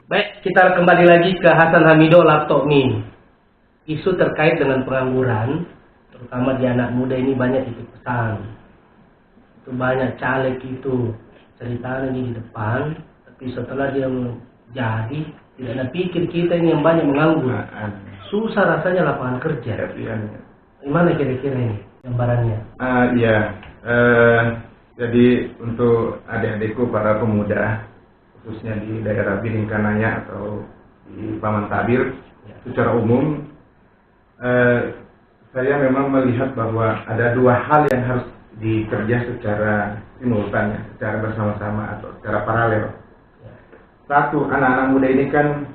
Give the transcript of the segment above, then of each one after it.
Baik, kita kembali lagi ke Hasan Hamido Laptop Me. Isu terkait dengan pengangguran, terutama di anak muda ini banyak titip pesan. Itu banyak caleg itu ceritanya di depan, tapi setelah dia jadi, tidak ada pikir kita ini yang banyak menganggur. Susah rasanya lapangan kerja. Gimana kira-kira ini gambarannya? Jadi untuk adik-adikku para pemuda, khususnya di daerah Bilingkanaya atau di Paman Tabir, secara umum, saya memang melihat bahwa ada dua hal yang harus dikerja secara simultan, secara bersama-sama atau secara paralel. Satu, anak-anak muda ini kan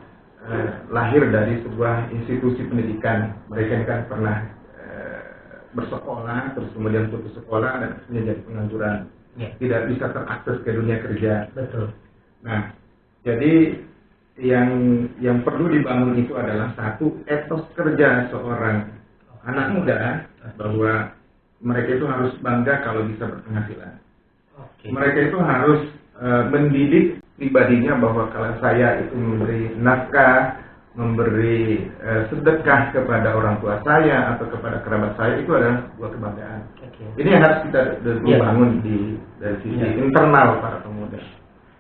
lahir dari sebuah institusi pendidikan. Mereka ini kan pernah bersekolah, terus kemudian putus sekolah dan akhirnya jadi pengangguran, tidak bisa terakses ke dunia kerja. Betul. Nah, jadi yang perlu dibangun itu adalah satu, etos kerja seorang anak muda, bahwa mereka itu harus bangga kalau bisa berpenghasilan. Mereka itu harus mendidik pribadinya bahwa kalau saya itu memberi nafkah, memberi sedekah kepada orang tua saya atau kepada kerabat saya, itu adalah sebuah kebanggaan. Ini yang harus kita bangun dari sisi internal para pemuda.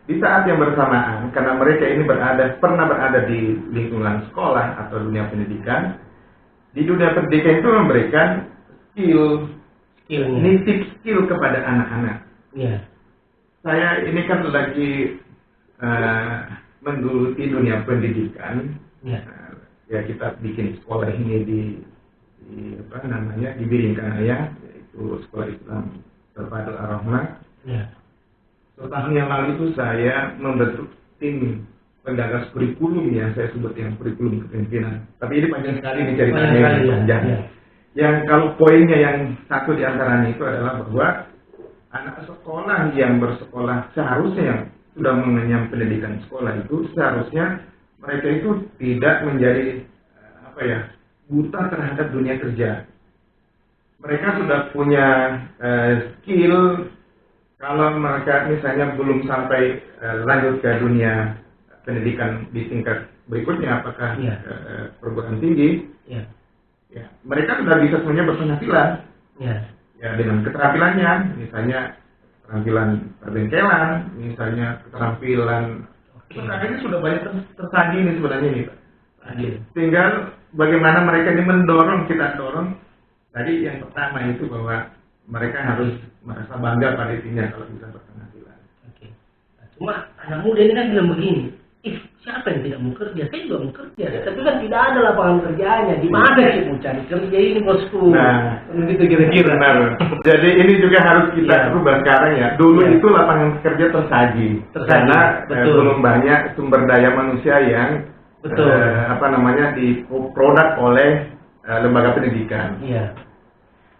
Di saat yang bersamaan, karena mereka ini pernah berada di lingkungan sekolah atau dunia pendidikan, di dunia pendidikan itu memberikan nitip skill kepada anak-anak. Saya ini kan lagi menggeluti dunia pendidikan. Ya kita bikin sekolah ini di Bilingkanaya, yaitu Sekolah Islam Terpadu Ar-Rahmah. Setahun yang lalu itu saya membentuk tim penggagas kurikulum, yang saya sebut yang kurikulum kepemimpinan. Tapi ini panjang sekali nih ceritanya, panjang. Yang kalau poinnya yang satu di antaranya itu adalah bahwa anak sekolah yang bersekolah seharusnya yang sudah mengenyam pendidikan sekolah itu seharusnya mereka itu tidak menjadi buta terhadap dunia kerja. Mereka sudah punya skill. Kalau mereka misalnya belum sampai lanjut ke dunia pendidikan di tingkat berikutnya, apakah perguruan tinggi, mereka sudah bisa sebenarnya berpenghasilan. Dengan keterampilannya, misalnya keterampilan perbengkelan, misalnya keterampilan, sekarang ini sudah banyak tersaji ini sebenarnya nih, Pak. Tinggal bagaimana mereka ini kita dorong. Tadi yang pertama itu bahwa mereka harus merasa bangga pada dirinya kalau bisa berpenghasilan. Cuma anak muda ini kan bilang begini, siapa yang tidak mau kerja? Saya juga mau kerja, tapi kan tidak ada lapangan kerjanya. Di mana sih mau cari kerja ini, bosku? Nah, begitu kira-kira. Benar. Jadi ini juga harus kita rubah sekarang ya. Dulu itu lapangan kerja tersaji. Karena belum banyak sumber daya manusia yang diproduk oleh lembaga pendidikan.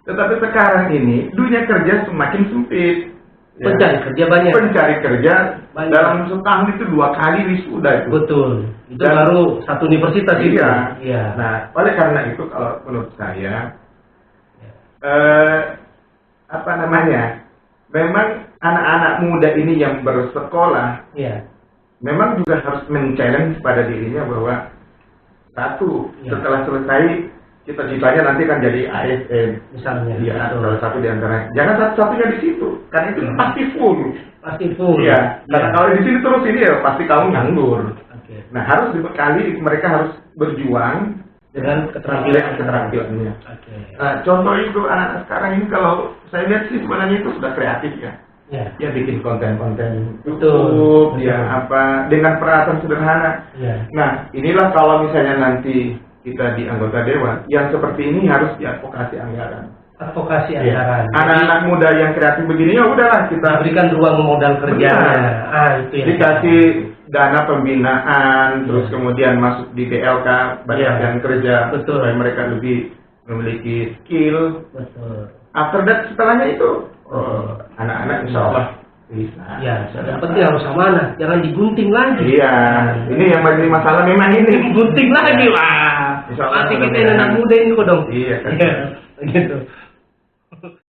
Tetapi sekarang ini dunia kerja semakin sempit. Pencari kerja banyak. Pencari kerja banyak. Dalam setahun itu 2 kali wisuda itu. Betul. Itu baru satu universitas itu. Nah, oleh karena itu kalau menurut saya memang anak-anak muda ini yang bersekolah memang juga harus men-challenge pada dirinya bahwa satu, setelah selesai cita-citanya nanti kan jadi ASN misalnya. Salah satu di antara. Jangan satu-satunya di situ, karena itu pasti full. Karena kalau di sini terus ini pasti kamu nganggur. Nah, harus dibekali, mereka harus berjuang dengan keterampilannya. Nah, contoh itu anak sekarang ini kalau saya lihat sih sebenarnya itu sudah kreatif ya. Dia bikin konten-konten YouTube, dengan peralatan sederhana. Nah, inilah kalau misalnya nanti kita di anggota dewan, yang seperti ini harus diadvokasi anggaran. Anak-anak muda yang kreatif begini, ya udahlah kita berikan ruang modal kerjanya. Dikasih dana pembinaan, terus kemudian masuk di BLK, Badan Kerja, supaya mereka lebih memiliki skill. After that, setelahnya itu anak-anak insya Allah bisa. Yang penting harus amanah, jangan digunting lagi. Ini yang menjadi masalah memang ini. Gunting lagi, wah. Pasti kita anak muda ini kok dong. Iya. Gitu.